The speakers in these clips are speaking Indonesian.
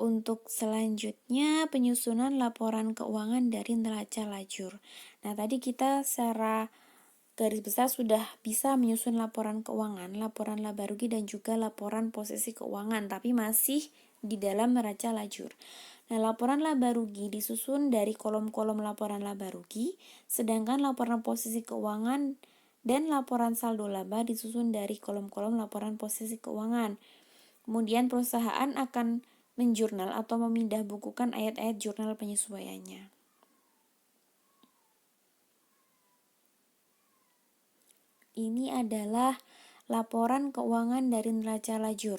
Untuk selanjutnya penyusunan laporan keuangan dari neraca lajur. Nah, tadi kita secara garis besar sudah bisa menyusun laporan keuangan, laporan laba rugi dan juga laporan posisi keuangan, tapi masih di dalam neraca lajur. Nah, laporan laba rugi disusun dari kolom-kolom laporan laba rugi, sedangkan laporan posisi keuangan dan laporan saldo laba disusun dari kolom-kolom laporan posisi keuangan. Kemudian perusahaan akan menjurnal atau memindah bukukan ayat-ayat jurnal penyesuaiannya. Ini adalah laporan keuangan dari neraca lajur.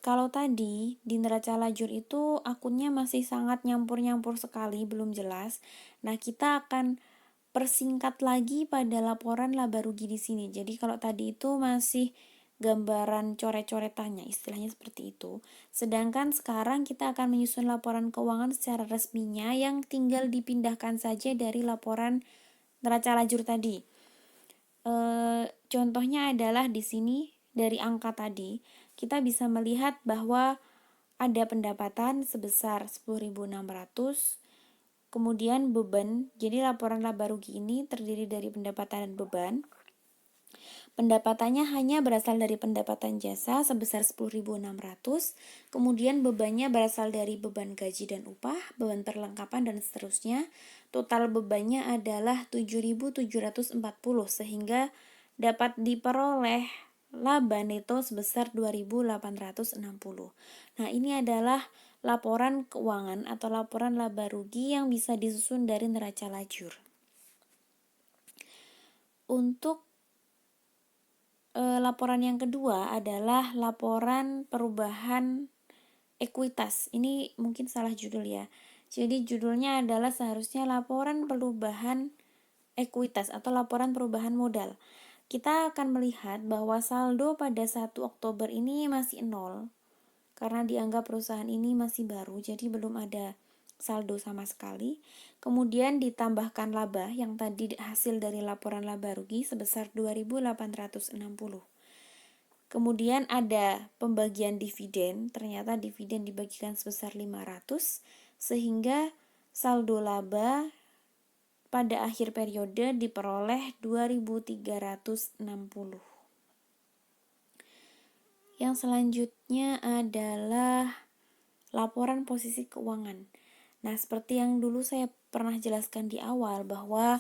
Kalau tadi di neraca lajur itu akunnya masih sangat nyampur-nyampur sekali, belum jelas. Nah, kita akan persingkat lagi pada laporan laba rugi di sini. Jadi kalau tadi itu masih gambaran coret-coretannya, istilahnya seperti itu. Sedangkan sekarang kita akan menyusun laporan keuangan secara resminya yang tinggal dipindahkan saja dari laporan neraca lajur tadi. Contohnya adalah di sini dari angka tadi, kita bisa melihat bahwa ada pendapatan sebesar 10.600, kemudian beban, jadi laporan laba rugi ini terdiri dari pendapatan dan beban. Pendapatannya hanya berasal dari pendapatan jasa sebesar 10.600, kemudian bebannya berasal dari beban gaji dan upah, beban perlengkapan dan seterusnya. Total bebannya adalah 7.740 sehingga dapat diperoleh laba neto sebesar 2.860. Nah, ini adalah laporan keuangan atau laporan laba rugi yang bisa disusun dari neraca lajur. Untuk laporan yang kedua adalah laporan perubahan ekuitas. Ini mungkin salah judul ya. Jadi judulnya adalah seharusnya laporan perubahan ekuitas atau laporan perubahan modal. Kita akan melihat bahwa saldo pada 1 Oktober ini masih 0 karena dianggap perusahaan ini masih baru, jadi belum ada saldo sama sekali. Kemudian ditambahkan laba yang tadi hasil dari laporan laba rugi sebesar 2.860. Kemudian ada pembagian dividen, ternyata dividen dibagikan sebesar 500 sehingga saldo laba pada akhir periode diperoleh 2.360. Yang selanjutnya adalah laporan posisi keuangan. Nah, seperti yang dulu saya pernah jelaskan di awal bahwa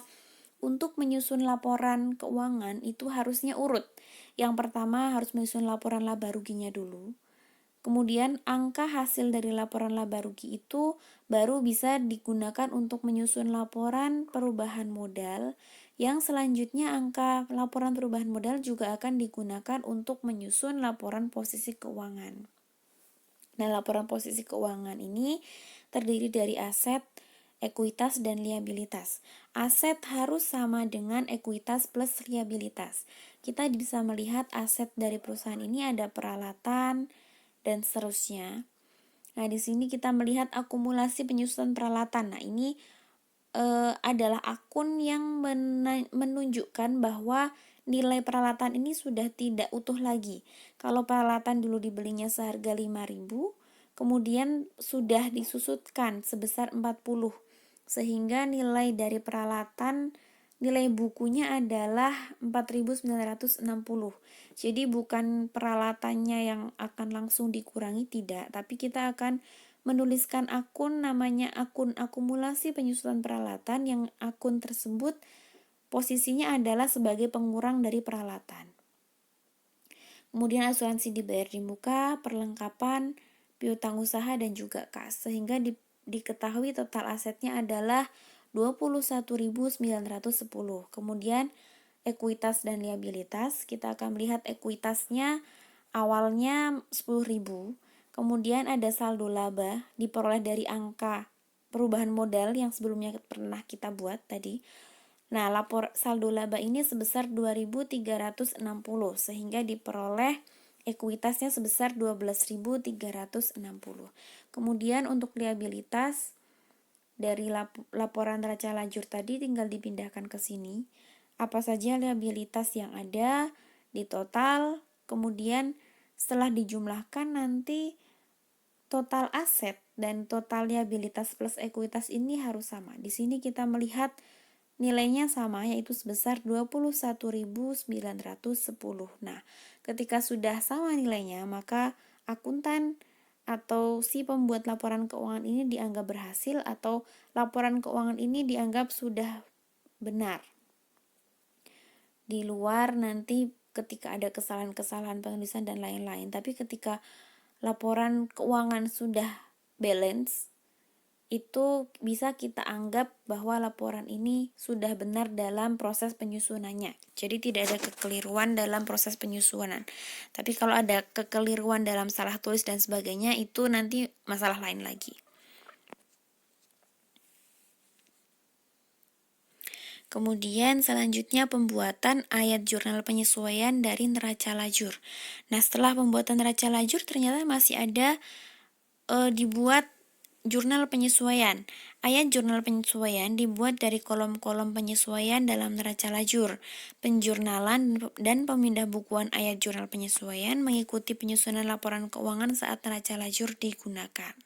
untuk menyusun laporan keuangan itu harusnya urut. Yang pertama harus menyusun laporan laba ruginya dulu. Kemudian angka hasil dari laporan laba rugi itu baru bisa digunakan untuk menyusun laporan perubahan modal. Yang selanjutnya angka laporan perubahan modal juga akan digunakan untuk menyusun laporan posisi keuangan. Nah, laporan posisi keuangan ini terdiri dari aset, ekuitas, dan liabilitas. Aset harus sama dengan ekuitas plus liabilitas. Kita bisa melihat aset dari perusahaan ini ada peralatan dan seterusnya. Nah, di sini kita melihat akumulasi penyusunan peralatan. Nah, ini adalah akun yang menunjukkan bahwa nilai peralatan ini sudah tidak utuh lagi. Kalau peralatan dulu dibelinya seharga 5.000, kemudian sudah disusutkan sebesar 40, sehingga nilai dari peralatan, nilai bukunya adalah 4.960. Jadi bukan peralatannya yang akan langsung dikurangi, tidak, tapi kita akan menuliskan akun namanya akun akumulasi penyusunan peralatan yang akun tersebut posisinya adalah sebagai pengurang dari peralatan. Kemudian asuransi dibayar di muka, perlengkapan, piutang usaha dan juga kas, sehingga diketahui total asetnya adalah 21.910. Kemudian ekuitas dan liabilitas, kita akan melihat ekuitasnya awalnya 10.000. Kemudian ada saldo laba diperoleh dari angka perubahan modal yang sebelumnya pernah kita buat tadi. Nah, saldo laba ini sebesar 2.360 sehingga diperoleh ekuitasnya sebesar 12.360. Kemudian untuk liabilitas dari laporan neraca lajur tadi tinggal dipindahkan ke sini. Apa saja liabilitas yang ada di total, kemudian setelah dijumlahkan nanti total aset dan total liabilitas plus ekuitas ini harus sama. Di sini kita melihat nilainya sama, yaitu sebesar 21.910. Nah, ketika sudah sama nilainya, maka akuntan atau si pembuat laporan keuangan ini dianggap berhasil atau laporan keuangan ini dianggap sudah benar. Di luar nanti ketika ada kesalahan-kesalahan penulisan dan lain-lain, tapi ketika laporan keuangan sudah balance, itu bisa kita anggap bahwa laporan ini sudah benar dalam proses penyusunannya. Jadi tidak ada kekeliruan dalam proses penyusunan. Tapi kalau ada kekeliruan dalam salah tulis dan sebagainya, itu nanti masalah lain lagi. Kemudian selanjutnya pembuatan ayat jurnal penyesuaian dari neraca lajur. Nah, setelah pembuatan neraca lajur ternyata masih ada dibuat jurnal penyesuaian. Ayat jurnal penyesuaian dibuat dari kolom-kolom penyesuaian dalam neraca lajur. Penjurnalan dan pemindah bukuan ayat jurnal penyesuaian mengikuti penyusunan laporan keuangan saat neraca lajur digunakan.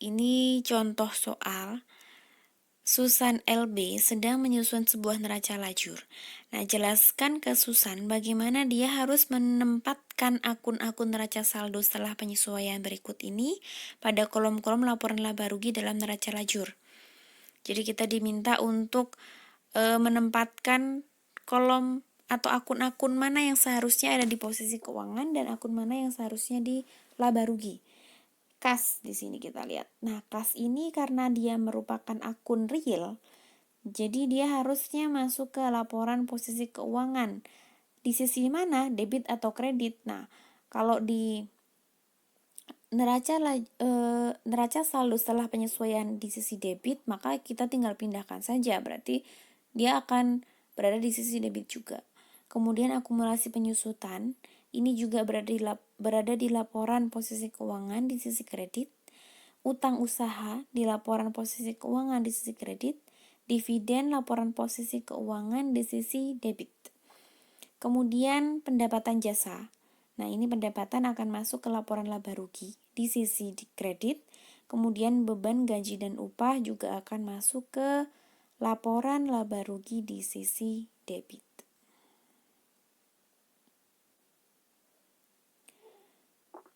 Ini contoh soal. Susan LB sedang menyusun sebuah neraca lajur. Nah, jelaskan ke Susan bagaimana dia harus menempatkan akun-akun neraca saldo setelah penyesuaian berikut ini pada kolom-kolom laporan laba rugi dalam neraca lajur. Jadi kita diminta untuk menempatkan kolom atau akun-akun mana yang seharusnya ada di posisi keuangan dan akun mana yang seharusnya di laba rugi. Kas di sini kita lihat. Nah, kas ini karena dia merupakan akun real, jadi dia harusnya masuk ke laporan posisi keuangan. Di sisi mana? Debit atau kredit. Nah, kalau di neraca saldo setelah penyesuaian di sisi debit, maka kita tinggal pindahkan saja. Berarti dia akan berada di sisi debit juga. Kemudian akumulasi penyusutan ini juga berada di laporan posisi keuangan di sisi kredit. Utang usaha di laporan posisi keuangan di sisi kredit. Dividen laporan posisi keuangan di sisi debit. Kemudian pendapatan jasa. Nah, ini pendapatan akan masuk ke laporan laba rugi di sisi kredit. Kemudian beban gaji dan upah juga akan masuk ke laporan laba rugi di sisi debit.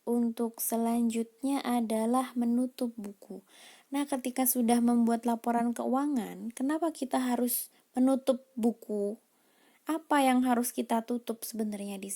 Untuk selanjutnya adalah menutup buku. Nah, ketika sudah membuat laporan keuangan, kenapa kita harus menutup buku? Apa yang harus kita tutup sebenarnya di sini?